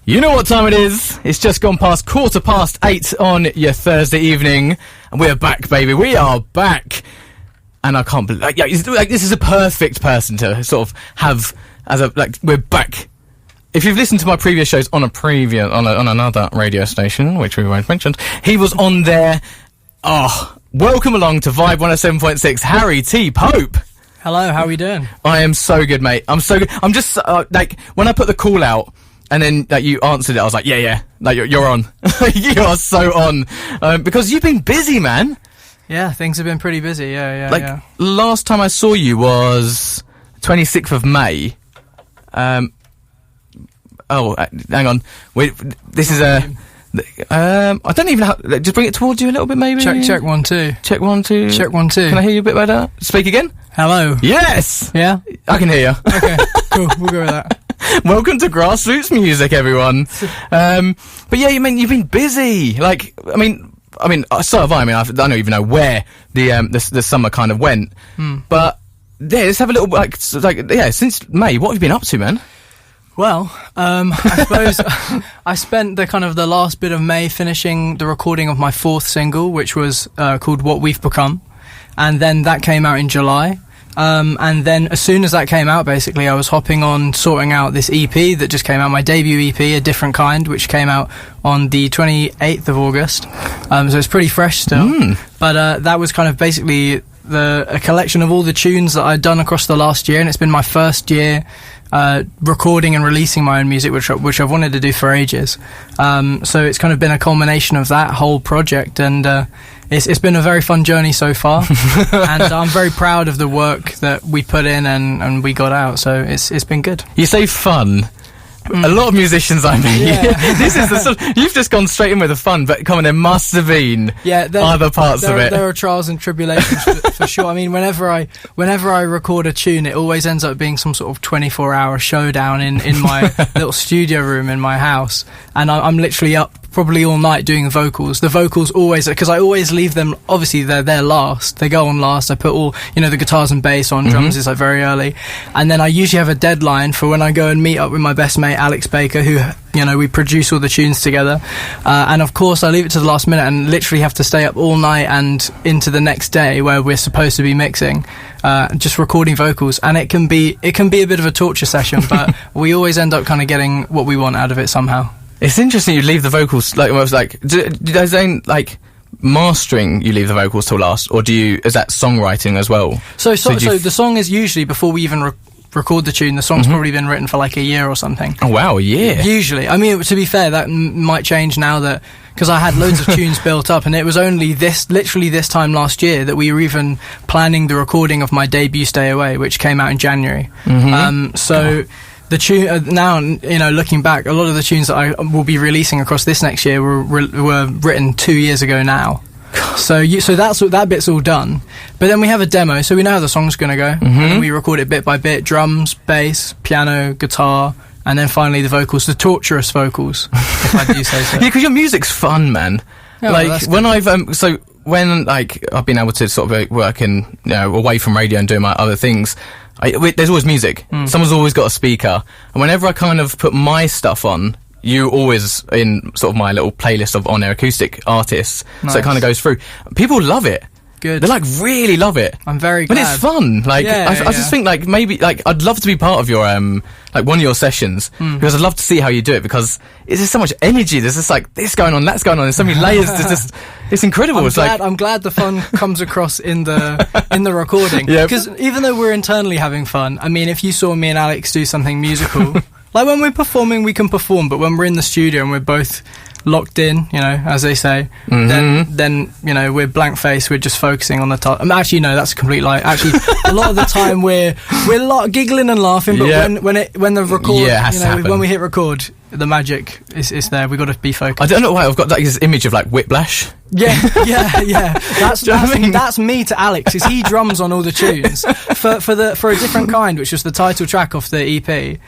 You know what time it is. It's just gone past 8:15 on your Thursday evening. And we're back, baby. We are back. And I can't believe... this is a perfect person to sort of have as a... we're back. If you've listened to my previous shows on another radio station, which we won't mention, he was on there. Welcome along to Vibe 107.6, Harry T. Pope. Hello, how are we doing? I am so good, mate. I'm so good. I'm just, when I put the call out, and then you answered it, I was like, yeah. You're on. You are so on. Because you've been busy, man. Yeah, things have been pretty busy, yeah. Last time I saw you was 26th of May. Hang on. This is a... I don't even know how... Just bring it towards you a little bit, maybe? Check 1 2. Check 1 2. Check 1 2. Can I hear you a bit better? Speak again? Hello. Yes! Yeah? I can hear you. Okay, cool. We'll go with that. Welcome to Grassroots Music, everyone. But yeah, you've been busy. I mean, so have I. I mean, I don't even know where the summer kind of went. But yeah, let's have a little since May, what have you been up to, man? Well, I suppose I spent the last bit of May finishing the recording of my 4th single, which was called What We've Become, and then that came out in July. And then as soon as that came out, basically, I was hopping on sorting out this EP that just came out, my debut EP, A Different Kind, which came out on the 28th of August. So it's pretty fresh still. But that was kind of basically a collection of all the tunes that I'd done across the last year, and it's been my first year recording and releasing my own music, which I've wanted to do for ages. So it's kind of been a culmination of that whole project, and it's been a very fun journey so far. And I'm very proud of the work that we put in and we got out, so it's been good. You say fun. A lot of musicians, this is the sort of, you've just gone straight in with the fun, but come on, there must have been other parts of it. There are trials and tribulations for sure. I mean, whenever I record a tune, it always ends up being some sort of 24-hour showdown in my little studio room in my house, and I'm literally up probably all night doing the vocals. The vocals always, because I always leave them, obviously they're there last, they go on last. I put all, the guitars and bass on, drums is very early, and then I usually have a deadline for when I go and meet up with my best mate Alex Baker, who we produce all the tunes together, and of course I leave it to the last minute and literally have to stay up all night and into the next day where we're supposed to be mixing, just recording vocals, and it can be a bit of a torture session, but we always end up kind of getting what we want out of it somehow. It's interesting you leave the vocals, do they say, mastering, you leave the vocals till last, or is that songwriting as well? So the song is usually, before we even record the tune, the song's probably been written for a year or something. Oh wow, a year? Usually. I mean, to be fair, that might change now that, because I had loads of tunes built up, and it was only literally this time last year that we were even planning the recording of my debut Stay Away, which came out in January. The tune now, looking back, a lot of the tunes that I will be releasing across this next year were written 2 years ago now. So that bit's all done. But then we have a demo, so we know how the song's going to go, and then we record it bit by bit: drums, bass, piano, guitar, and then finally the vocals, the torturous vocals, if I do say so. Yeah, because your music's fun, man. Oh, when I've been able to sort of work in, away from radio and doing my other things, there's always music. Someone's always got a speaker, and whenever I kind of put my stuff on, you always in sort of my little playlist of on-air acoustic artists. Nice. So it kind of goes through. People love it. Good. They really love it. I'm very glad. But it's fun. I just think maybe I'd love to be part of your one of your sessions, because I'd love to see how you do it, because it's just so much energy. There's just this going on, that's going on. There's so many layers. It's incredible. I'm glad the fun comes across in the recording. Because even though we're internally having fun, I mean, if you saw me and Alex do something musical, when we're performing, we can perform, but when we're in the studio and we're both locked in, as they say, then we're blank faced, we're just focusing on the top. Actually, no, that's a complete lie. Actually, a lot of the time we're giggling and laughing, but when the record, when we hit record, the magic is there. We've got to be focused. I don't know why I've got this image of Whiplash. Yeah. That's me to Alex. Is he drums on all the tunes for A Different Kind, which was the title track off the EP.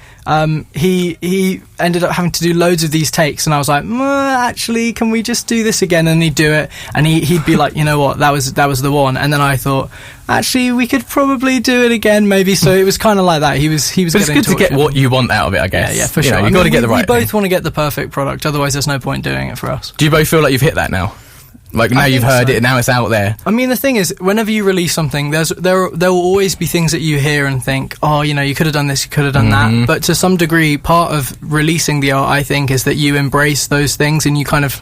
He ended up having to do loads of these takes, and I was like, actually, can we just do this again? And he'd do it, and he'd be like, you know what, that was the one. And then I thought, actually, we could probably do it again, maybe. So it was kind of like that. He was. But it's good to get what you want out of it, I guess. Yeah, for sure. You've got to get the right. We both want to get the perfect product. Otherwise, there's no point doing it for us. Do you both feel like you've hit that now? Like now you've heard it, now it's out there. I mean, the thing is, whenever you release something, there will always be things that you hear and think, oh, you could have done this, you could have done that. But to some degree, part of releasing the art, I think, is that you embrace those things and you kind of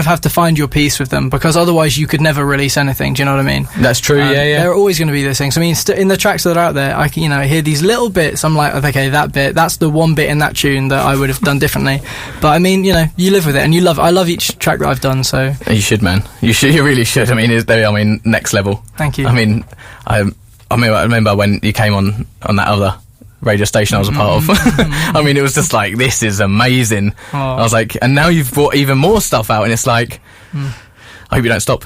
have to find your peace with them, because otherwise you could never release anything. Do you know what I mean? That's true. Yeah. There are always going to be those things. I mean, in the tracks that are out there, I can, hear these little bits. I'm like, okay, that bit, that's the one bit in that tune that I would have done differently. But I mean, you live with it, and I love each track that I've done. So you should, man. You really should. I mean, next level. Thank you. I mean, I remember when you came on that other radio station I was a part of. I mean, it was just like, this is amazing. Oh. I was like, and now you've brought even more stuff out, and it's like, I hope you don't stop.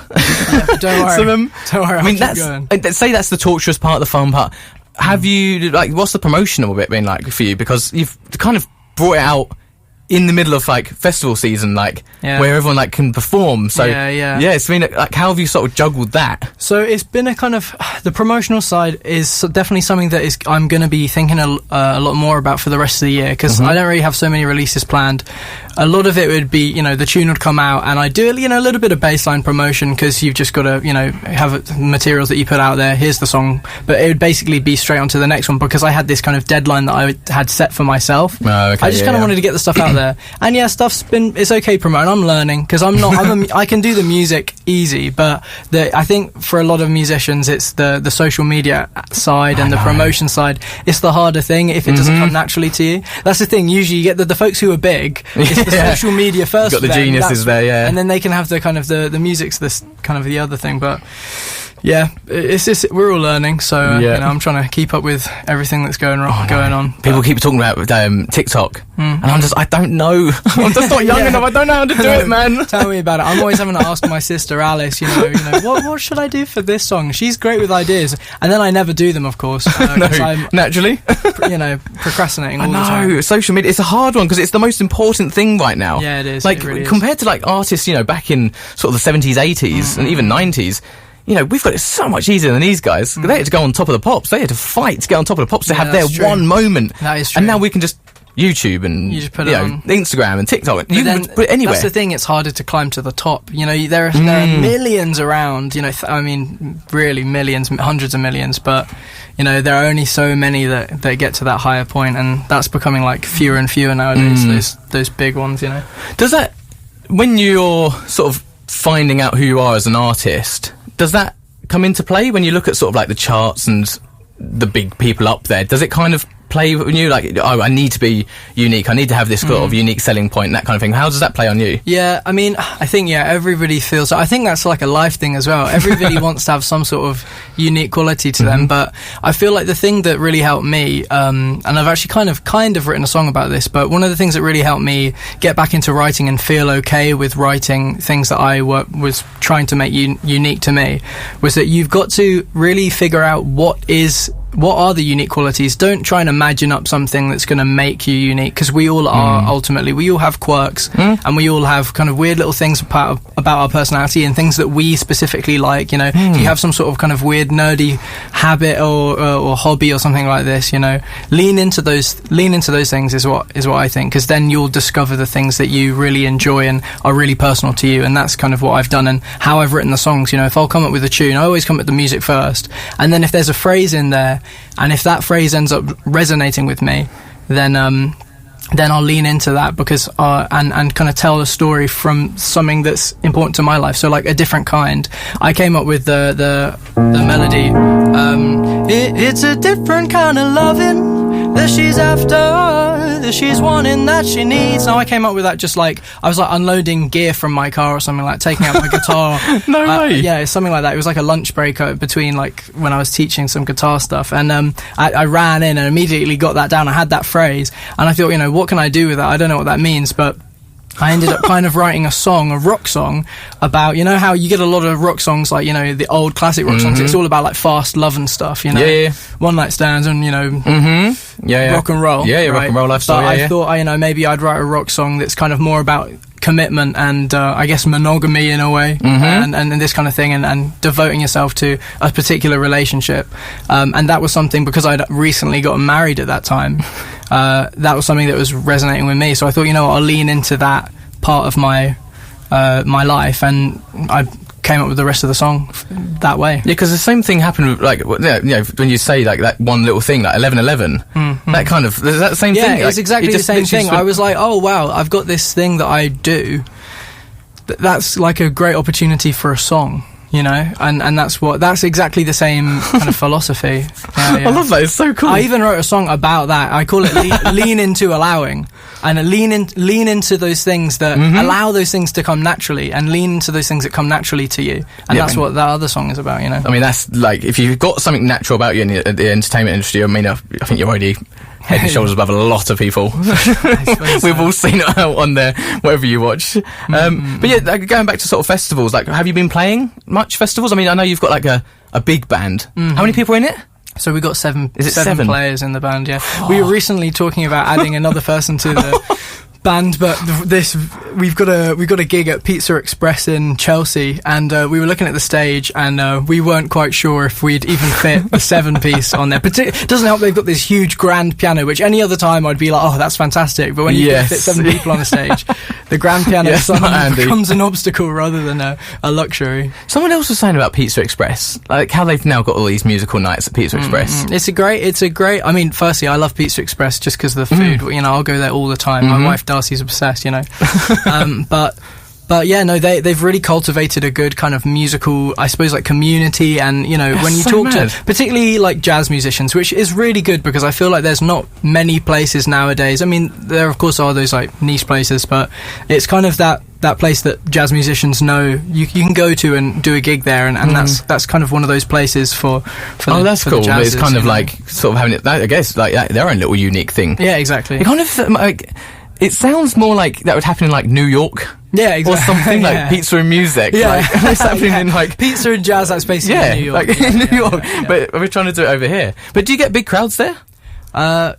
Don't worry. Don't worry. I mean, say that's the torturous part, the fun part. Have you, like, what's the promotional bit been like for you? Because you've kind of brought it out in the middle of like festival season, like where everyone like can perform. So it's been like, how have you sort of juggled that? So it's been a kind of, the promotional side is definitely something that I'm going to be thinking a lot more about for the rest of the year, because I don't really have so many releases planned. A lot of it would be, the tune would come out and I do, a little bit of baseline promotion, because you've just got to, have materials that you put out there. Here's the song, but it would basically be straight on to the next one, because I had this kind of deadline that I had set for myself. I just kind of wanted to get the stuff out there. And it's okay promoting. I'm learning, because I can do the music easy, but I think for a lot of musicians it's the social media side and the promotion side. It's the harder thing if it doesn't come naturally to you. That's the thing. Usually you get the folks who are big, it's the social media first. You've got the geniuses there, and then they can have the kind of the music's this kind of the other thing. But yeah, it's just, we're all learning, so I'm trying to keep up with everything that's going on. People keep talking about TikTok, and I don't know. I'm just not young enough. I don't know how to do it, man. Tell me about it. I'm always having to ask my sister Alice. What should I do for this song? She's great with ideas, and then I never do them, of course. I'm, naturally, procrastinating all the time. No, social media. It's a hard one, because it's the most important thing right now. Yeah, it is. Like, it really compared to like artists, back in sort of the 70s, 80s, and even 90s. We've got it so much easier than these guys. They had to go on top of the pops. They had to fight to get on top of the pops to have their one moment. That is true. And now we can just YouTube and you just put it on Instagram and TikTok. You can put it anywhere. That's the thing. It's harder to climb to the top. There are millions around. Really millions, hundreds of millions. But there are only so many that get to that higher point, and that's becoming like fewer and fewer nowadays. Those big ones. Does that, when you're sort of finding out who you are as an artist, does that come into play when you look at sort of like the charts and the big people up there? Does it kind of play with you, like, oh, I need to be unique, I need to have this sort of unique selling point, that kind of thing? How does that play on you? Yeah, I mean, I think everybody feels, I think that's like a life thing as well. Everybody wants to have some sort of unique quality to them, but I feel like the thing that really helped me, and I've actually kind of written a song about this, but one of the things that really helped me get back into writing and feel okay with writing things that I was trying to make unique to me, was that you've got to really figure out what are the unique qualities. Don't try and imagine up something that's going to make you unique, because we all are, ultimately. We all have quirks, and we all have kind of weird little things about our personality and things that we specifically like. If you have some sort of kind of weird nerdy habit or hobby or something like this, lean into those things is what I think, because then you'll discover the things that you really enjoy and are really personal to you. And that's kind of what I've done and how I've written the songs. If I'll come up with a tune, I always come up with the music first, and then if there's a phrase in there, and if that phrase ends up resonating with me, then I'll lean into that, because and kind of tell a story from something that's important to my life. So like a different kind. I came up with the melody. It's a different kind of loving that she's after, that she's wanting, that she needs. Now I came up with that just like I was like unloading gear from my car or something, like taking out my guitar. No way. Yeah, it's something like that. It was like a lunch break between like when I was teaching some guitar stuff, and I ran in and immediately got that down. I had that phrase, and I thought, what can I do with that? I don't know what that means, but I ended up kind of writing a rock song about, how you get a lot of rock songs, like, the old classic rock songs. It's all about like fast love and stuff, one night stands and, rock and roll. Yeah, rock and roll lifestyle. But I thought, maybe I'd write a rock song that's kind of more about commitment and I guess monogamy in a way, and this kind of thing, and devoting yourself to a particular relationship, and that was something, because I'd recently gotten married at that time. That was something that was resonating with me, so I thought, you know what, I'll lean into that part of my life, and I came up with the rest of the song that way. Yeah, because the same thing happened with, like, when you say, like, that one little thing, like 1111, that kind of, is that the same thing? Yeah, it's exactly the same thing. I was like, oh wow, I've got this thing that I do, that's like a great opportunity for a song, you know, and that's exactly the same kind of philosophy. Yeah. I love that, it's so cool. I even wrote a song about that. I call it lean into allowing, and lean into those things that allow those things to come naturally, and lean into those things that come naturally to you, and that's what that other song is about, you know. I mean, that's like, if you've got something natural about you in the entertainment industry, I mean, I think you're already head and shoulders above a lot of people. We've all seen it out on there, whatever you watch. But yeah, like, going back to sort of festivals, like, have you been playing much festivals? I mean, I know you've got like a big band. How many people are in it? So we got seven seven players in the band, yeah. We were recently talking about adding another person to the band, but we've got a gig at Pizza Express in Chelsea, and we were looking at the stage, and we weren't quite sure if we'd even fit the 7-piece on there. But it doesn't help they've got this huge grand piano, which any other time I'd be like, oh, that's fantastic. But when you fit 7 people on a stage, the grand piano becomes an obstacle rather than a luxury. Someone else was saying about Pizza Express, like how they've now got all these musical nights at Pizza Express. It's a great. I mean, firstly, I love Pizza Express just because of the food. You know, I'll go there all the time. My wife Darcy's obsessed, you know. But yeah, no, they've really cultivated a good kind of musical, I suppose, like community, and you know, when you talk to particularly like jazz musicians, which is really good, because I feel like there's not many places nowadays. I mean, there of course are those like niche places, but it's kind of that place that jazz musicians know you can go to and do a gig there, and that's kind of one of those places for that's for cool. The jazzers, it's kind of like sort of having it, I guess, like their own little unique thing. Yeah, exactly. It kind of like, it sounds more like that would happen in like New York. Yeah, exactly. Or something like pizza and music. Yeah. Like, it's happening in like pizza and jazz, that's basically in New York. Like in New York. But we're trying to do it over here. But do you get big crowds there? I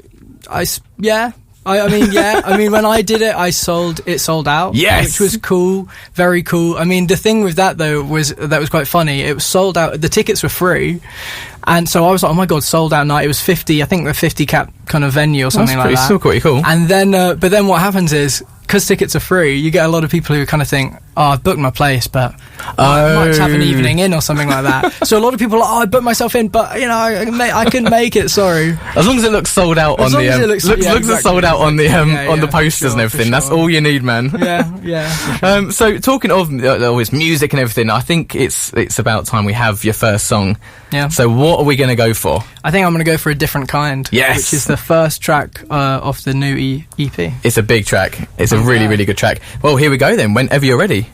mean, when I did it, it sold out. Yes. Which was cool. Very cool. I mean, the thing with that though was quite funny. It was sold out. The tickets were free. And so I was like, oh my God, sold out night. It was 50, I think the 50 cap kind of venue or something like that. Still pretty cool. And then, but then what happens is, because tickets are free, you get a lot of people who kind of think, oh, I've booked my place, but I might have an evening in or something like that. So a lot of people are like, oh, I booked myself in, but, you know, I couldn't make it, sorry. As long as it looks sold out on the sold out on the posters and everything. Sure. That's all you need, man. Yeah. Sure. So talking of always music and everything, I think it's about time we have your first song. Yeah. So what are we going to go for? I think I'm going to go for A Different Kind. Yes. Which is the first track off the new EP. It's a big track. It's a really, really good track. Well, here we go then, whenever you're ready.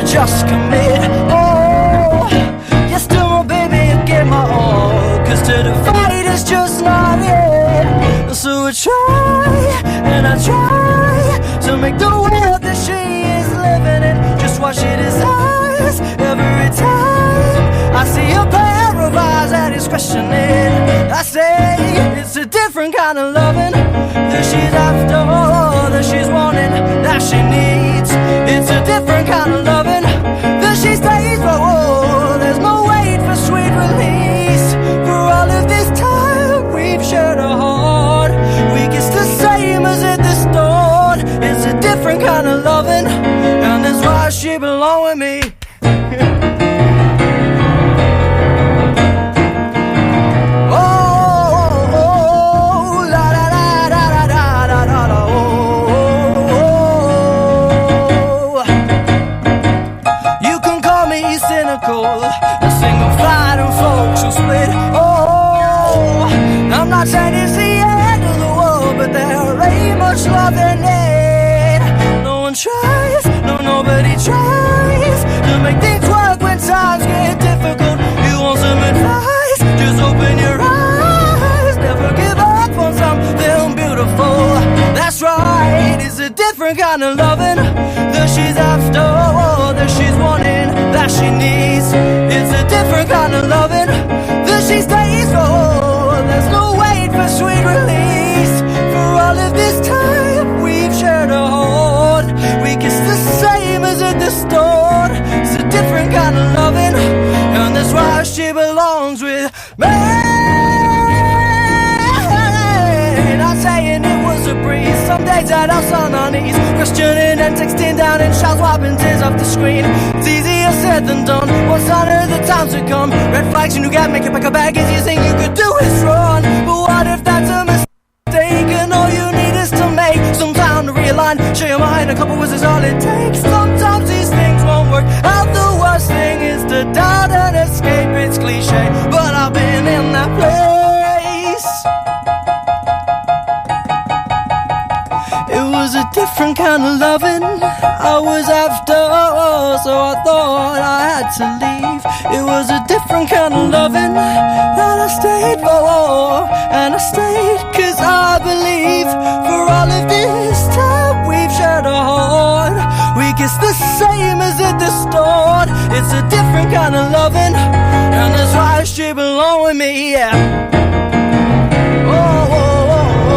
Just commit. Oh, you're still my baby, you get my all. Cause to divide is just not it. So I try, and I try to make the world that she is living in just what she desires. Every time I see a pair of eyes that is questioning, I say it's a different kind of loving that she's after, that she's wanting, that she needs. It's a different kind of loving that she stays for. Oh, there's no wait for sweet release. For all of this time we've shared a heart, we kiss the same as at the start. It's a different kind of loving, and that's why she belong with me. A single fight and folks will split. Oh, I'm not saying it's the end of the world, but there ain't much love in it. tries, no, nobody tries to make things work when times get difficult. You want some advice? Just open your eyes. Never give up on something beautiful. That's right, it's a different kind of loving that she's after, that she's wanting, that she needs. It's a different kind of loving that she stays for. There's no wait for sweet release. For all of this time we've shared a heart, we kiss the same as at the start. It's a different kind of loving, and that's why she belongs with me. Not saying it was a breeze. Some days I'd us on our knees, questioning and texting down in shouts, wiping tears off the screen. It's easier said than done. What's harder the times to come? Red flags, you new got, make it back a bag. Is you think you could do is run? But what if that's a mistake? And all you need is to make some time to realign. Share your mind, a couple words is all it takes. Sometimes these things won't work out. The worst thing is to doubt and escape. It's cliche, but I've been in that place. It was a different kind of loving I was after, so I thought I had to leave. It was a different kind of loving that I stayed for, and I stayed cause I believe. For all of this time we've shared a heart, we kiss the same as at the start. It's a different kind of loving, and that's why she belong with me, yeah. Oh, oh, oh, oh.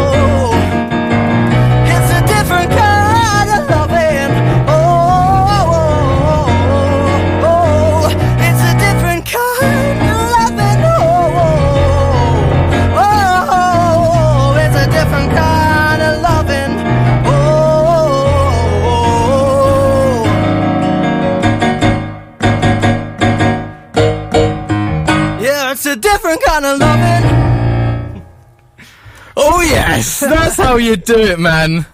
It's a different kind of loving. Oh, oh, oh, oh. It's a different kind of loving. Oh, oh, oh, oh. It's a different kind of loving. Oh, yeah, it's a different kind of loving. Oh yes, that's how you do it, man.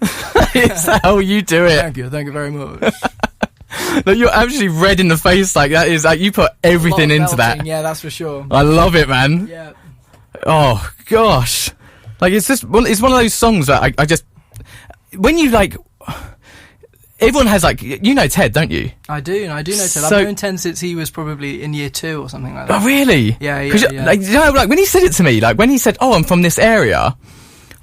It's how you do it. Thank you very much. Look, you're actually red in the face. Like that is like you put everything into that. Yeah, that's for sure. I love it, man. Yeah. Oh gosh, like it's just it's one of those songs that I just when you like. Everyone has like you know Ted, don't you? I do know Ted. So- I've known Ted since he was probably in year 2 or something like that. Oh really? Yeah. 'Cause like you know, like when he said it to me, like when he said, "Oh, I'm from this area,"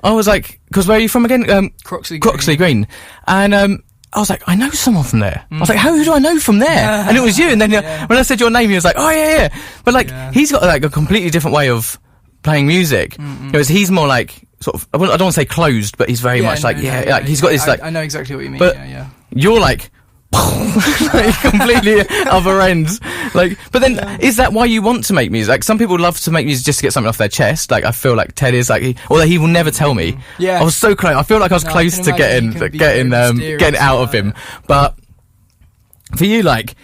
I was like, "Because where are you from again?" Croxley Green. And I was like, "I know someone from there." I was like, "Who do I know from there?" And it was you. And then when I said your name, he was like, "Oh yeah." But like he's got like a completely different way of playing music. Whereas he's more like sort of I don't want to say closed, but he's very much like he's got this like. I know exactly what you mean. But yeah. You're like. Like completely other ends. Like, but then is that why you want to make music? Like, some people love to make music just to get something off their chest. Like, I feel like Ted is like, although he will never tell me. Yeah, I was so close. I feel like I was close to getting it out of him. But for you, like,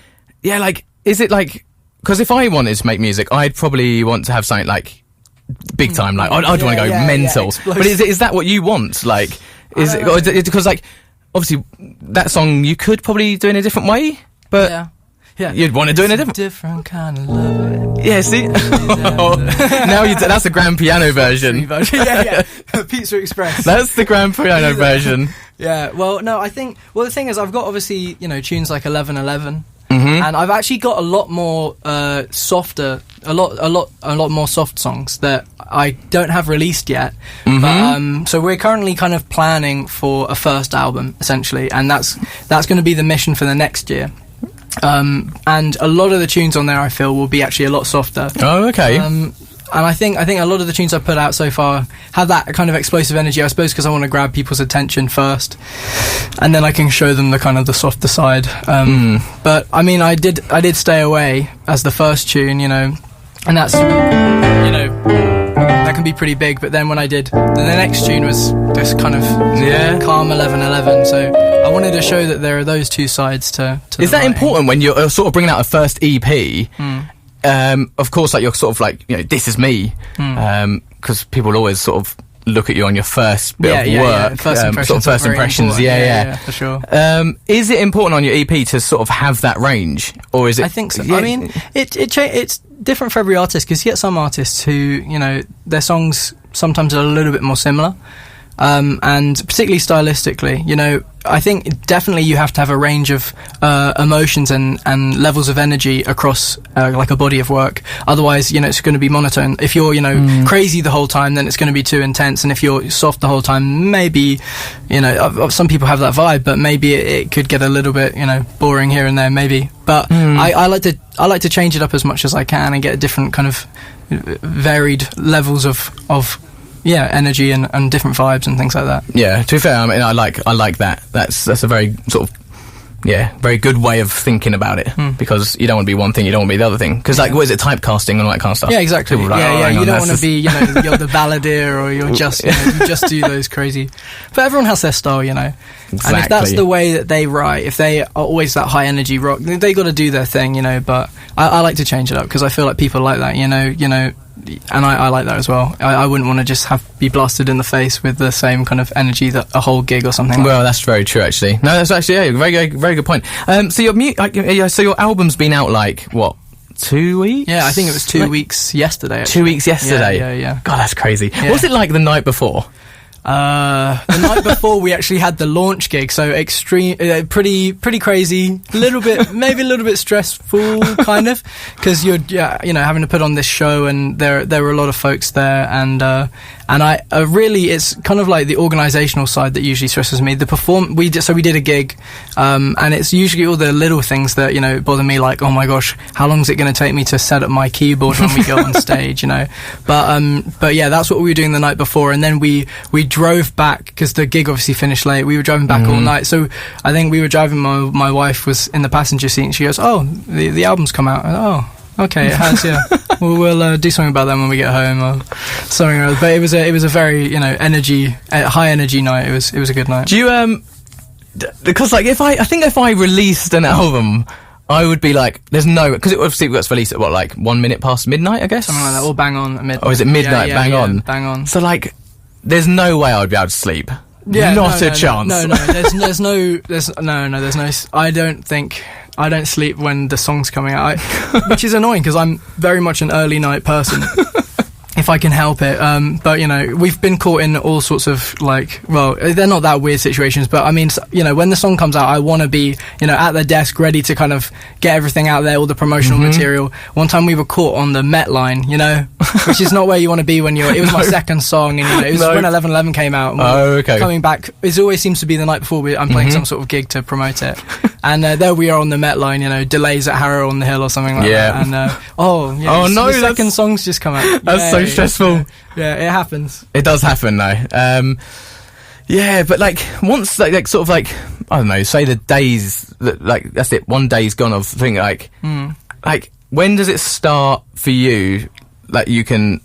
yeah, like, is it like? Because if I wanted to make music, I'd probably want to have something like big time. Like, I'd want to go mental. But is that what you want? Like, is it because like? Obviously, that song you could probably do in a different way, but you'd want to do it in a different kind of love. Yeah, see? Now that's the grand piano version. Pizza Express. That's the grand piano version. Yeah, well, no, I think... Well, the thing is, I've got, obviously, you know, tunes like 1111, and I've actually got a lot more softer... A lot more soft songs that I don't have released yet. But, so we're currently kind of planning for a first album, essentially, and that's going to be the mission for the next year. And a lot of the tunes on there, I feel, will be actually a lot softer. Oh, okay. And I think a lot of the tunes I've put out so far have that kind of explosive energy, I suppose, because I want to grab people's attention first, and then I can show them the kind of the softer side. But I mean, I did Stay Away as the first tune, you know. And that's, you know, that can be pretty big. But then when I did, the next tune was this kind of calm 1111. So I wanted to show that there are those two sides to Is that important when you're sort of bringing out a first EP? Of course, like you're sort of like, you know, this is me. Because people always sort of look at you on your first bit of work. First impressions, sort of first impressions. Yeah, for sure. Is it important on your EP to sort of have that range, or is it? I think so. I mean, it's different for every artist, because you get some artists who, you know, their songs sometimes are a little bit more similar. and particularly stylistically. You know, I think definitely you have to have a range of emotions and levels of energy across like a body of work. Otherwise, you know, it's going to be monotone. If you're, you know, crazy the whole time, then it's going to be too intense. And if you're soft the whole time, maybe, you know, some people have that vibe, but maybe it could get a little bit, you know, boring here and there, maybe. But I like to change it up as much as I can and get different kind of varied levels of energy and different vibes and things like that. Yeah, to be fair, I mean, I like that. That's a very sort of very good way of thinking about it, because you don't want to be one thing, you don't want to be the other thing. Because like, what is it, typecasting and all that kind of stuff? Yeah, exactly. People are like, you don't want to be, you know, you're the balladeer, or you're just, you know, you just do those crazy. But everyone has their style, you know. Exactly. And if that's the way that they write, if they are always that high energy rock, they got to do their thing, you know. But I like to change it up because I feel like people like that, you know. And I like that as well. I wouldn't want to just be blasted in the face with the same kind of energy that a whole gig or something. Well, that's very true, actually. No, that's actually very good point. So your album's been out like what, 2 weeks? Yeah, I think it was 2 weeks yesterday. Actually. 2 weeks yesterday. Yeah. God, that's crazy. Yeah. What was it like the night before? The night before we actually had the launch gig, so extreme, pretty crazy, maybe a little bit stressful, kind of, because you're having to put on this show, and there were a lot of folks there, and I really, it's kind of like the organisational side that usually stresses me. We did a gig, and it's usually all the little things that, you know, bother me, like, oh my gosh, how long is it going to take me to set up my keyboard when we go on stage, you know? But yeah, that's what we were doing the night before, and then we drove back because the gig obviously finished late. We were driving back all night, so I think we were driving. My wife was in the passenger seat, and she goes, "Oh, the album's come out." Oh, okay, it has. Yeah, we'll do something about that when we get home or something or other. But it was a very, you know, high energy night. It was a good night. Do you because like if I released an album, I would be like, there's no, because it obviously gets released at what, like 1 minute past midnight, I guess, something like that, or bang on at midnight. Or is it midnight? Bang on. So like, there's no way I would be able to sleep. Yeah, not a chance. No. There's no. I don't sleep when the song's coming out, which is annoying because I'm very much an early night person. If I can help it, but you know, we've been caught in all sorts of, like, well, they're not that weird situations, but I mean, you know, when the song comes out, I want to be, you know, at the desk ready to kind of get everything out there, all the promotional material. One time we were caught on the Met line, you know, which is not where you want to be when it was my second song, and you know, it was when 1111 came out. And okay. Coming back, it always seems to be the night before I'm playing some sort of gig to promote it, and there we are on the Met line, you know, delays at Harrow on the Hill or something like that, and the second song's just come out. That's so stressful. Yeah, it happens. It does happen though. Yeah, but like once like sort of like, I don't know, say the days that, like, that's it, one day's gone of thing, like when does it start for you, like, you can,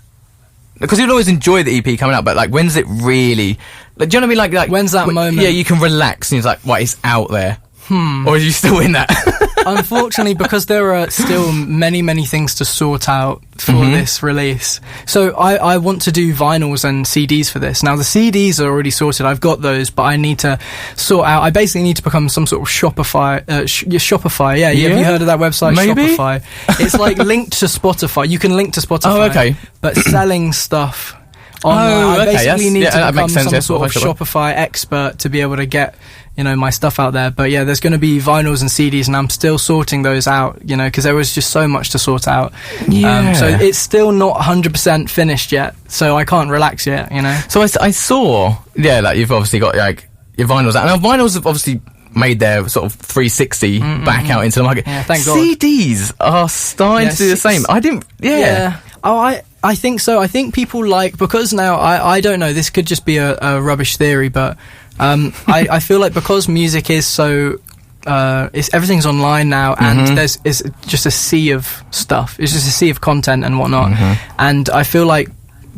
because you'll always enjoy the EP coming out, but like when's it really, like, do you know what I mean, like when's that moment? Yeah, you can relax and it's like, what, it's out there. Or are you still in that? Unfortunately, because there are still many things to sort out for this release. So I want to do vinyls and CDs for this. Now the CDs are already sorted. I've got those, but I need to sort out. I basically need to become some sort of Shopify. Shopify, yeah. Have you heard of that website? Maybe? Shopify. It's like linked to Spotify. You can link to Spotify. Oh, okay. But selling stuff online. I basically need to become some sort of Shopify expert to be able to get, you know, my stuff out there. But yeah, there's going to be vinyls and CDs, and I'm still sorting those out, you know, because there was just so much to sort out. So it's still not 100% finished yet, so I can't relax yet, you know. So I saw, yeah, like you've obviously got like your vinyls out. Now vinyls have obviously made their sort of 360 back out into the market. Yeah, thank God. CDs are starting to do the same. I didn't. Yeah. Oh, I think so. I think people like, because now I don't know. This could just be a rubbish theory, but I feel like because music is so everything's online now, and it's just a sea of stuff. It's just a sea of content and whatnot, and I feel like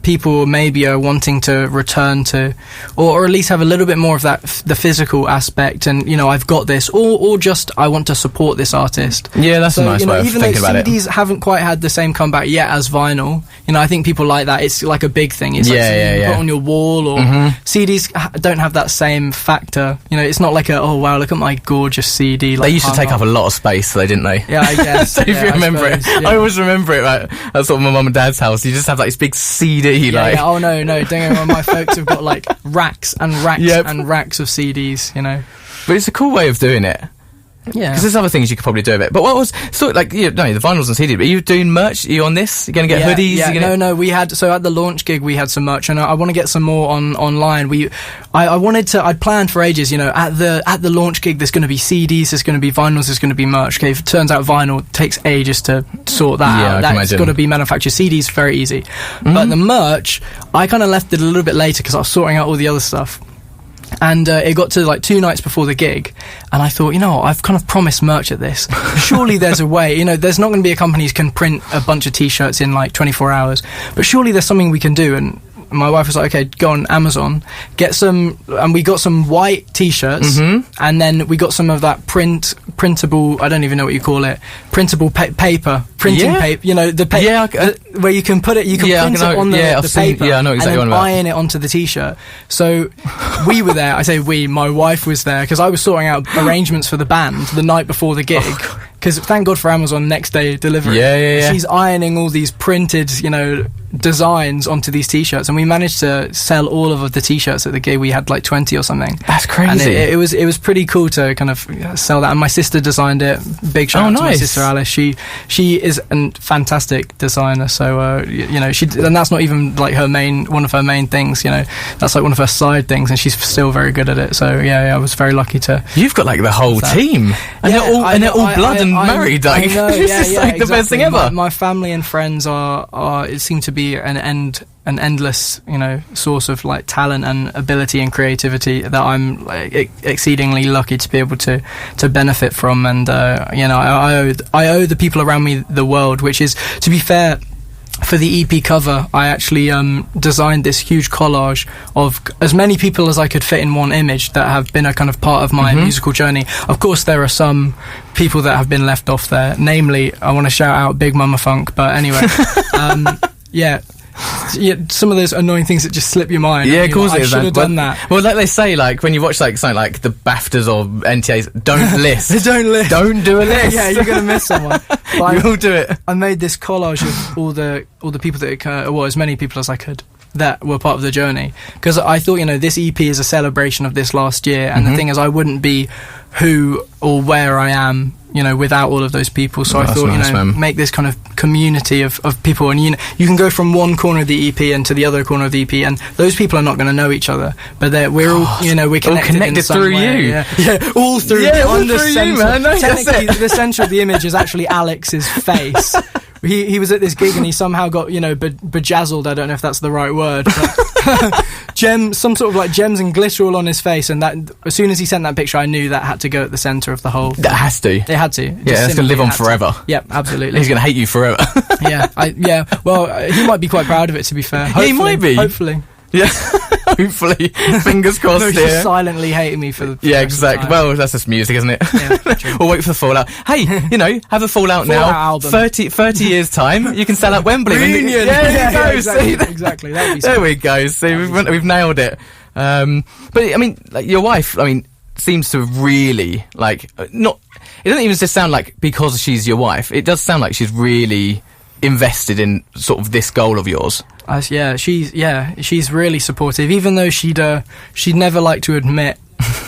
people maybe are wanting to return to, or at least have a little bit more of that, the physical aspect, and, you know, I've got this, or just I want to support this artist. Yeah, that's a nice way of thinking about it. Even though CDs haven't quite had the same comeback yet as vinyl, you know, I think people like that. It's like a big thing. It's like something you put on your wall, or CDs don't have that same factor. You know, it's not like oh wow, look at my gorgeous CD. Like, they used to take up a lot of space, though, didn't they? Yeah, I guess. If you remember it. Yeah. I always remember it, like, at sort of my mum and dad's house. You just have like this big CD CD. Yeah, like, yeah. Oh no, don't get me wrong. My folks have got like racks and racks Yep. and racks of CDs. You know. but it's a cool way of doing it. Yeah. Because there's other things you could probably do with it. But what was sort of like, the vinyls and CD, but are you doing merch? Are you on this? You're going to get hoodies? Yeah, You're gonna... no, we had, so at the launch gig we had some merch, and I want to get some more online. I'd planned for ages, at the launch gig there's going to be CDs, there's going to be vinyls, there's going to be merch. Okay, if it turns out vinyl takes ages to sort that out. That's got to be manufactured. CDs very easy. But the merch, I kind of left it a little bit later because I was sorting out all the other stuff. And it got to like 2 nights before the gig, and I thought, I've kind of promised merch at this. Surely there's a way. There's not going to be a company who can print a bunch of t-shirts in like 24 hours, but surely there's something we can do. And my wife was like, okay, go on Amazon, get some, and we got some white t-shirts, and then we got some of that printable, I don't even know what you call it, printable paper, printing paper, the paper, where you can put it, you can print it on the paper, I know exactly, and then iron it onto the t-shirt. So we were there, I say we, my wife was there, because I was sorting out arrangements for the band the night before the gig, because thank God for Amazon next day delivery. Yeah. She's ironing all these printed, designs onto these t-shirts, and we managed to sell all of the t-shirts at the gig. We had like 20 or something. That's crazy. And it was pretty cool to kind of sell that. And my sister designed it. Big shout out to my sister Alice. She is a fantastic designer. So and that's not even like one of her main things. That's like one of her side things, and she's still very good at it. So yeah, I was very lucky to. You've got like the whole team, and they're all blood and married. Like, I know, it's like exactly. the best thing ever. My family and friends are it seem to be an endless source of like talent and ability and creativity that I'm like exceedingly lucky to be able to benefit from. And I owe the people around me the world, which is, to be fair, for the EP cover, I actually designed this huge collage of as many people as I could fit in one image that have been a kind of part of my musical journey. Of course, there are some people that have been left off there. Namely, I want to shout out Big Mama Funk, but anyway, some of those annoying things that just slip your mind. Yeah, of course I should have done that. Well, like they say, like when you watch like something like the BAFTAs or NTAs, don't list. Don't list. Don't do a list. Yeah, you're gonna miss someone. You'll do it. I made this collage of all the people that as many people as I could that were part of the journey, because I thought this EP is a celebration of this last year, and the thing is, I wouldn't be who or where I am without all of those people. So I thought, nice, make this kind of community of people, and you can go from one corner of the EP and to the other corner of the EP, and those people are not going to know each other, but we're all we're connected in some through way. you. Yeah, all through you. On the through center, you, man. No, technically, the center of the image is actually Alex's face. He was at this gig and he somehow got bejazzled. I don't know if that's the right word, but some sort of like gems and glitter all on his face, and that as soon as he sent that picture, I knew that had to go at the centre of the whole. That has to. It had to. Yeah, it's going to live on forever. Yep, absolutely. He's going to hate you forever. Yeah. Well, he might be quite proud of it, to be fair. He might be. Hopefully. Yeah, hopefully. Fingers crossed. No, he's just silently hating me for the. Yeah, exactly. Well, that's just music, isn't it? Yeah, we'll wait for the Fallout. Hey, have a Fallout now. Album. 30 years time, you can sell out Wembley. Reunion. Yeah, exactly. That'd be there we go. See, we've nailed it. But I mean, like, your wife, seems to really not. It doesn't even just sound like because she's your wife. It does sound like she's really invested in sort of this goal of yours. She's really supportive, even though she'd never like to admit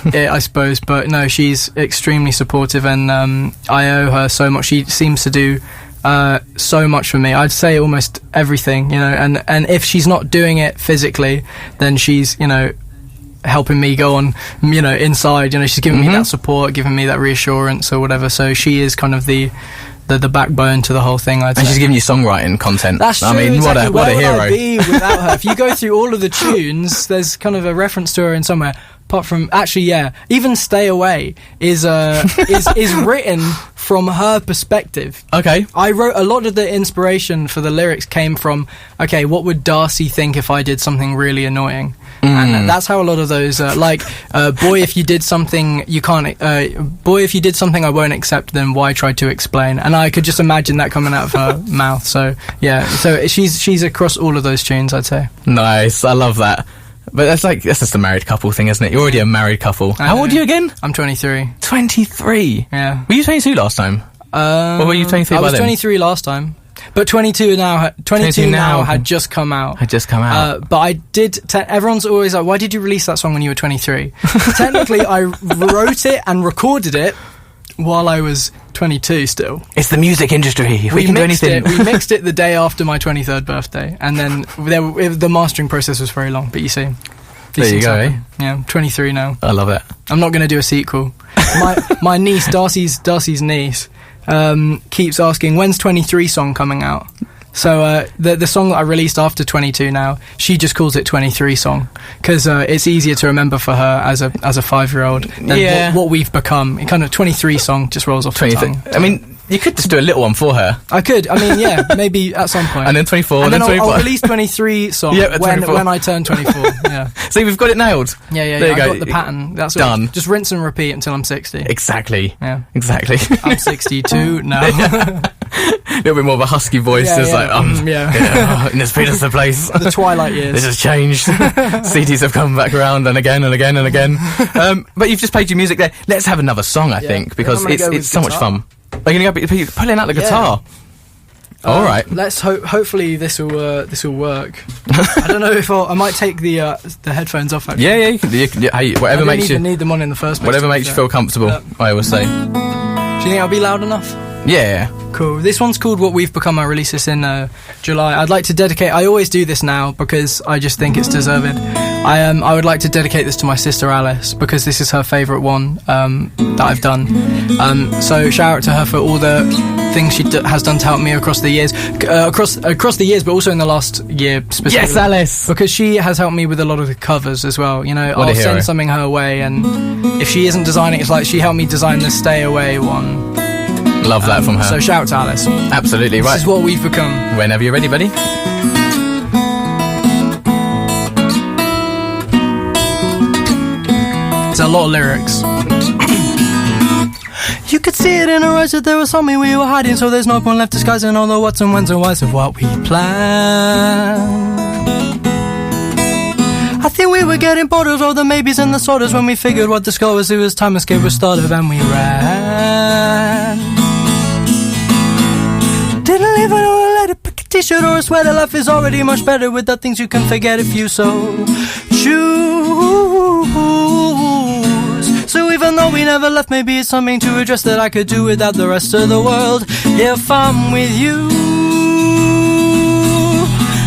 it, I suppose. But no, she's extremely supportive, and I owe her so much. She seems to do so much for me. I'd say almost everything, and if she's not doing it physically, then she's helping me go on inside. She's giving me that support, giving me that reassurance or whatever. So she is kind of the backbone to the whole thing. And she's giving you songwriting content. That's true. Exactly. What a hero. Would I be without her? If you go through all of the tunes, there's kind of a reference to her in somewhere. Apart from, even Stay Away is written from her perspective. Okay. I wrote a lot of the inspiration for the lyrics came from, what would Darcy think if I did something really annoying? And that's how a lot of those, boy, if you did something you can't, boy, if you did something I won't accept, then why try to explain? And I could just imagine that coming out of her mouth. So, so she's across all of those tunes, I'd say. Nice. I love that. But that's just a married couple thing, isn't it? You're already a married couple. How old are you again? I'm 23. 23? Yeah. Were you 22 last time? Or were you 23 I was by then? 23 last time. But 22 now, 22 now had just come out. But I did. Everyone's always like, "Why did you release that song when you were 23?" Technically, I wrote it and recorded it while I was 22 still. It's the music industry. We can do anything. We mixed it the day after my 23rd birthday, and then the mastering process was very long. But you see, there you go. Eh? Yeah, I'm 23 now. I love it. I'm not going to do a sequel. My niece, Darcy's niece, keeps asking, when's 23 song coming out? So the song that I released after 22 now, she just calls it 23 song because it's easier to remember for her as a 5-year-old than what we've become. It kind of 23 song just rolls off the tongue. I mean, you could just do a little one for her. I could. I mean, yeah, maybe at some point. And then 24, and then 25. I'll release 23 song when I turn 24. Yeah. See, we've got it nailed. Yeah. There you I've go. got the pattern. That's done. Just rinse and repeat until I'm 60. Exactly. Yeah. Exactly. I'm 62 now. A little bit more of a husky voice. In this Peter's the place. The twilight years. This has changed. CDs have come back around and again and again and again. But you've just played your music there. Let's have another song, I think, because it's so much fun. Are you going to be pulling out the guitar? All right. Let's hopefully this will work. I don't know if I might take the headphones off. Actually. Yeah. You can whatever makes you. I didn't even need them on in the first place. Whatever makes you feel comfortable. I always say. Do you think I'll be loud enough? Yeah. Cool. This one's called What We've Become. I released this in July. I'd like to dedicate. I always do this now because I just think it's deserved. I would like to dedicate this to my sister Alice because this is her favourite one that I've done. So shout out to her for all the things she has done to help me across the years, across the years, but also in the last year specifically. Yes, Alice, because she has helped me with a lot of the covers as well. You know, I'll send something her way, and if she isn't designing, it's like she helped me design the Stay Away one. Love that from her. So shout out to Alice. Absolutely right. This is what we've become. Whenever you're ready, buddy. There's a lot of lyrics. You could see it in her eyes that there was something we were hiding, so there's no point left disguising all the whats and whens and whys of what we planned. I think we were getting bored of all the maybes and the sorters when we figured what the score was. It was time escape was started and we ran. Didn't leave it or let it pick a t-shirt or a sweater. Life is already much better with the things you can forget if you so choose. So even though we never left, maybe it's something to address that I could do without the rest of the world if I'm with you.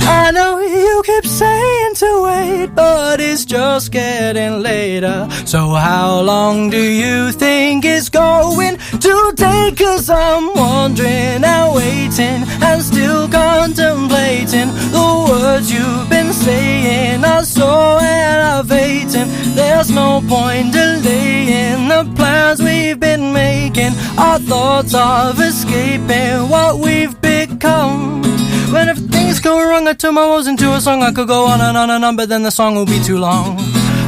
I know you keep saying to wait, but it's just getting later. So how long do you think it's going to take? 'Cause I'm wondering and waiting and still contemplating. The words you've been saying are so elevating. There's no point delaying the plans we've been making. Our thoughts of escaping what we've become. When everything's going wrong, I turn my woes into a song. I could go on and on and on, but then the song will be too long.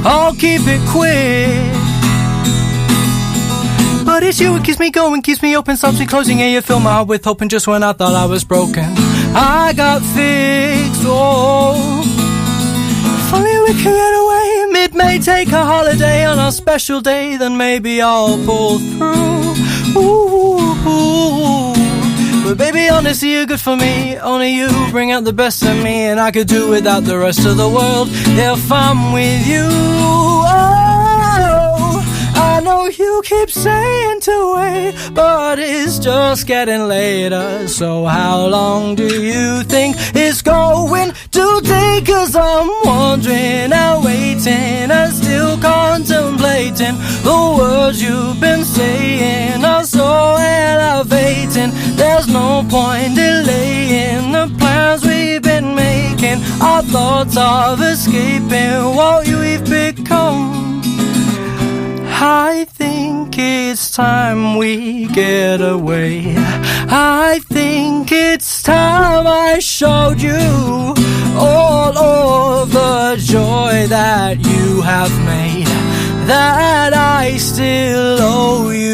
I'll keep it quick. But it's you, it keeps me going, keeps me open, stops me closing. Yeah, you fill my heart with hope, and just when I thought I was broken, I got fixed. Oh, if only we could get away mid-May, take a holiday on our special day, then maybe I'll pull through. Ooh. But baby, honestly, you're good for me. Only you bring out the best in me, and I could do without the rest of the world if I'm with you. Oh, I know you keep saying to wait, but it's just getting later. So how long do you think it's going to take? 'Cause I'm wondering and waiting and still contemplating. The words you've been saying are so elevating. There's no point delaying the plans we've been making. Our thoughts of escaping what we've become. I think it's time we get away. I think it's time I showed you all of the joy that you have made, that I still owe you.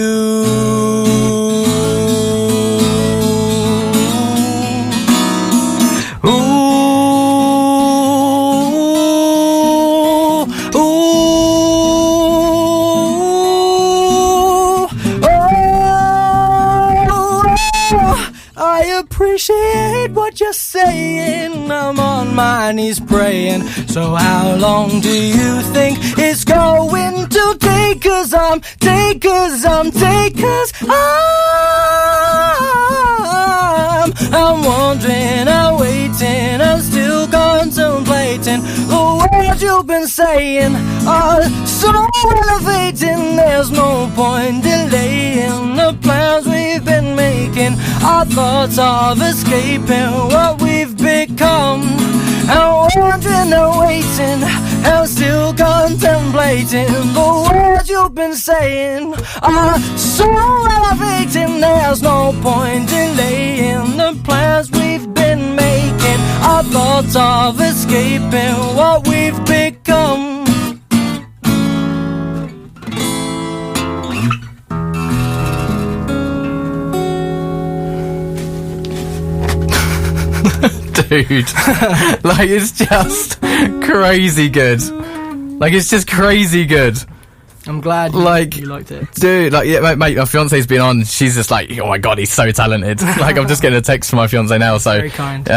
Appreciate read what you're saying. I'm on my knees praying. So how long do you think it's going to take? 'Cause I'm wondering, I'm waiting, I'm still contemplating. The words you've been saying are so elevating. There's no point delaying the plans we've been making. Our thoughts of escaping what we've become. I'm wondering, I'm waiting, I'm still contemplating. The words you've been saying are so elevating. There's no point delaying the plans we've been making. Our thoughts of escaping what we've become. Dude, like, it's just crazy good. Like, it's just crazy good. I'm glad you liked it. Dude, like, yeah, mate, my fiance's been on, she's just like, oh my god, he's so talented. Like, I'm just getting a text from my fiance now, so. Very kind.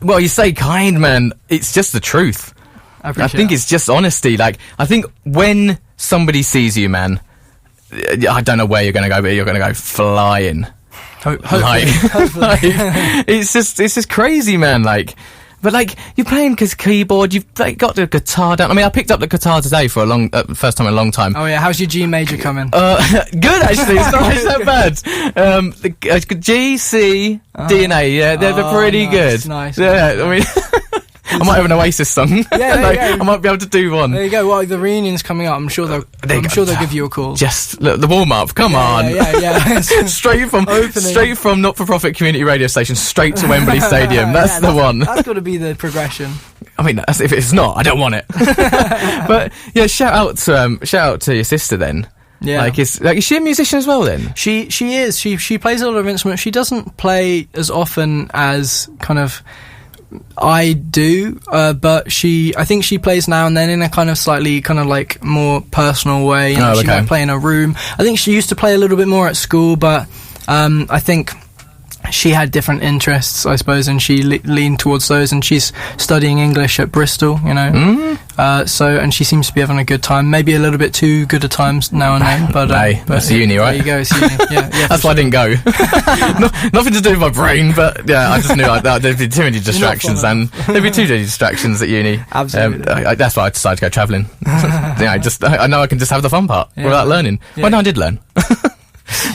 Well, you say kind, man. It's just the truth. I think it's just honesty. Like, I think when somebody sees you, man, I don't know where you're going to go, but you're going to go flying. Hopefully. Like, it's just crazy, man. Like, but like, you're playing keyboard, you've like, got the guitar down. I mean, I picked up the guitar today for first time in a long time. Oh yeah, how's your G major coming? Good actually. It's not that bad. G, C, D and A. Yeah, they're pretty good. Nice. Yeah, I mean. I might have an Oasis song. Yeah, like, I might be able to do one. There you go. Well, the reunion's coming up. I'm sure they'll give you a call. Just look, the warm up. Come on. Yeah. straight from not-for-profit community radio station straight to Wembley Stadium. That's the one. That's got to be the progression. I mean, if it's not, I don't want it. But yeah, shout out to your sister then. Yeah. Is she a musician as well then? She is. She plays a lot of instruments. She doesn't play as often as kind of I do, but I think she plays now and then in a kind of slightly kind of like more personal way. You know, she might play in a room. I think she used to play a little bit more at school, but I think she had different interests, I suppose, and she leaned towards those, and she's studying English at Bristol, you know. And she seems to be having a good time, maybe a little bit too good a time now and then, but that's uni, right? There you go, it's uni. Yeah, that's why I didn't go. Nothing to do with my brain, but yeah, I just knew there'd be too many distractions, and there'd be too many distractions at uni. Absolutely. That's why I decided to go travelling. I know I can just have the fun part without learning. Well, no, I did learn.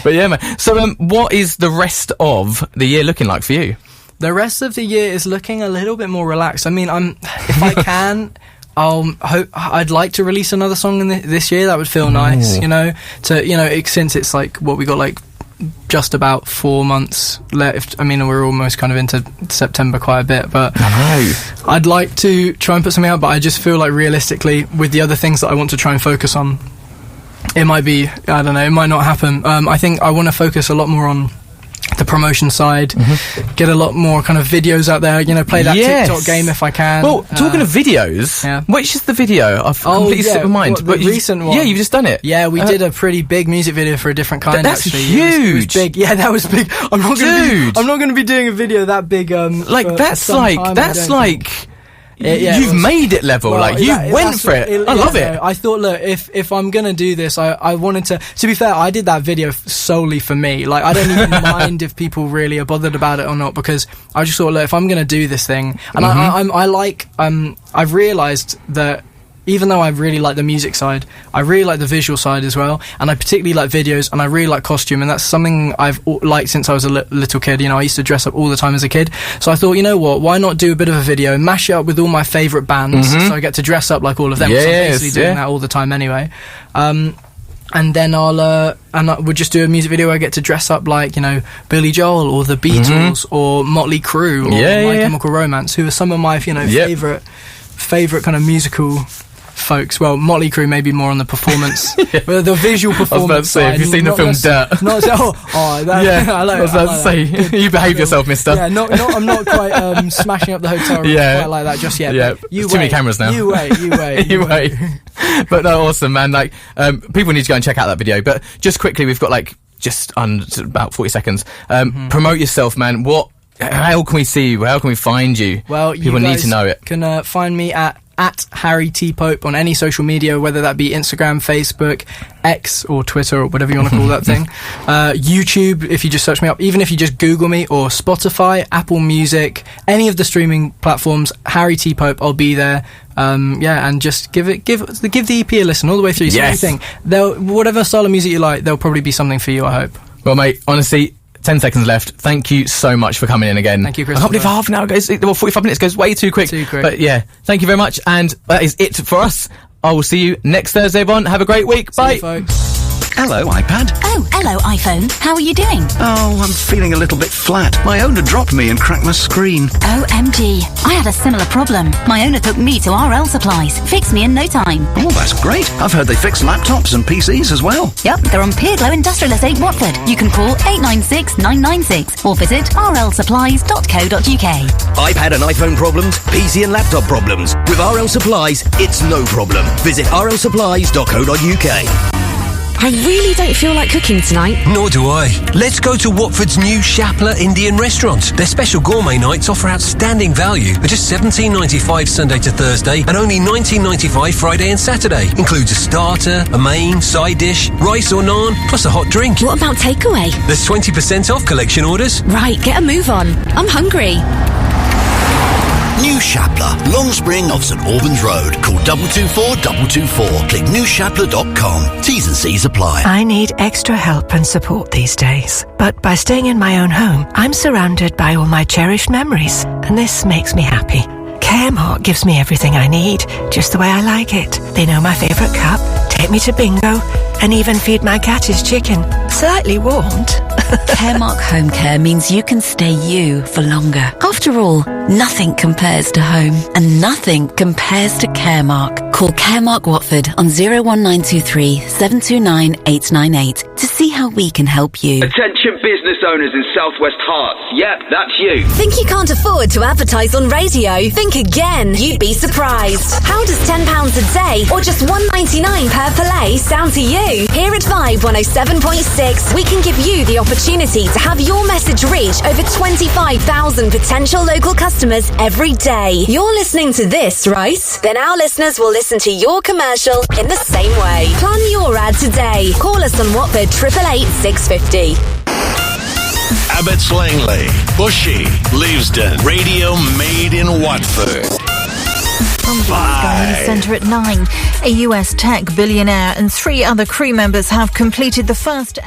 But yeah, man. So, what is the rest of the year looking like for you? The rest of the year is looking a little bit more relaxed. I mean, if I can, I'd like to release another song in this year. That would feel nice, you know. Since it's like what we got like just about 4 months left. I mean, we're almost kind of into September quite a bit, but I'd like to try and put something out. But I just feel like realistically, with the other things that I want to try and focus on, it might be, I don't know, it might not happen. I think I want to focus a lot more on the promotion side, get a lot more kind of videos out there, you know, play that TikTok game if I can. Well, talking of videos, which is the video? I've completely slipped my mind. The recent one. Yeah, you've just done it. Yeah, we did a pretty big music video for a different kind, that's actually. Huge. It was big. Yeah, that was big. I'm not going to be doing a video that big. That's like you've made it level. Well, like, you went for it. I love it. I thought, look, if I'm gonna do this, I wanted to be fair, I did that video solely for me. Like, I don't even mind if people really are bothered about it or not, because I just thought, look, if I'm gonna do this thing, and I've realised that even though I really like the music side, I really like the visual side as well, and I particularly like videos, and I really like costume, and that's something I've liked since I was a little kid. You know, I used to dress up all the time as a kid, so I thought, you know what, why not do a bit of a video, mash it up with all my favourite bands, so I get to dress up like all of them. So I'm basically doing that all the time anyway. And then we'll just do a music video where I get to dress up like, you know, Billy Joel or the Beatles or Motley Crue or My Chemical Romance, who are some of my, you know, favourite kind of musical folks. Well, Motley Crue maybe more on the performance, but the visual performance. I was about to say, have you seen the film Dirt? I was about to say, you behave yourself, mister. Yeah, I'm not quite smashing up the hotel room quite like that just yet. Yeah, too many cameras now. You wait. But no, awesome, man. Like, people need to go and check out that video. But just quickly, we've got like just about 40 seconds. Promote yourself, man. What how can we see you? How can we find you? Well, people need to know it. Can find me at Harry T Pope on any social media, whether that be Instagram, Facebook, X, or Twitter, or whatever you want to call that thing. YouTube, if you just search me up. Even if you just Google me, or Spotify, Apple Music, any of the streaming platforms, Harry T Pope, I'll be there. And just give the EP a listen all the way through. Yes. Whatever style of music you like, there'll probably be something for you, I hope. Well, mate, honestly, 10 seconds left. Thank you so much for coming in again. Thank you, I can't believe Christopher. half an hour goes, 45 minutes goes way too quick. But yeah, thank you very much. And that is it for us. I will see you next Thursday, everyone. Have a great week. See Bye. you, folks. Hello, iPad. Oh, hello, iPhone. How are you doing? Oh, I'm feeling a little bit flat. My owner dropped me and cracked my screen. OMG. I had a similar problem. My owner took me to RL Supplies. Fixed me in no time. Oh, that's great. I've heard they fix laptops and PCs as well. Yep, they're on Peerglow Industrial Estate, Watford. You can call 896 996 or visit rlsupplies.co.uk. iPad and iPhone problems, PC and laptop problems. With RL Supplies, it's no problem. Visit rlsupplies.co.uk. I really don't feel like cooking tonight. Nor do I. Let's go to Watford's new Shapla Indian restaurant. Their special gourmet nights offer outstanding value at just $17.95 Sunday to Thursday and only $19.95 Friday and Saturday. Includes a starter, a main, side dish, rice or naan, plus a hot drink. What about takeaway? There's 20% off collection orders. Right, get a move on. I'm hungry. New Shapla, Long Spring off St Albans Road. Call 224 224. Click newshapla.com. T's and C's apply. I need extra help and support these days. But by staying in my own home, I'm surrounded by all my cherished memories. And this makes me happy. Caremark gives me everything I need, just the way I like it. They know my favourite cup, take me to bingo, and even feed my cat his chicken. Slightly warmed. Caremark Home Care means you can stay you for longer. After all, nothing compares to home, and nothing compares to Caremark. Call Caremark Watford on 01923 729 898 to see how we can help you. Attention business owners in Southwest Hearts. Yep, that's you. Think you can't afford to advertise on radio? Think again. You'd be surprised. How does £10 a day or just $1.99 per play sound to you? Here at Vibe 107.6, we can give you the opportunity to have your message reach over 25,000 potential local customers every day. You're listening to this, right? Then our listeners will listen to your commercial in the same way. Plan your ad today. Call us on Watford 888 650. Abbots Langley, Bushy, Leavesden. Radio made in Watford. News Centre at 9. A US tech billionaire and 3 other crew members have completed the first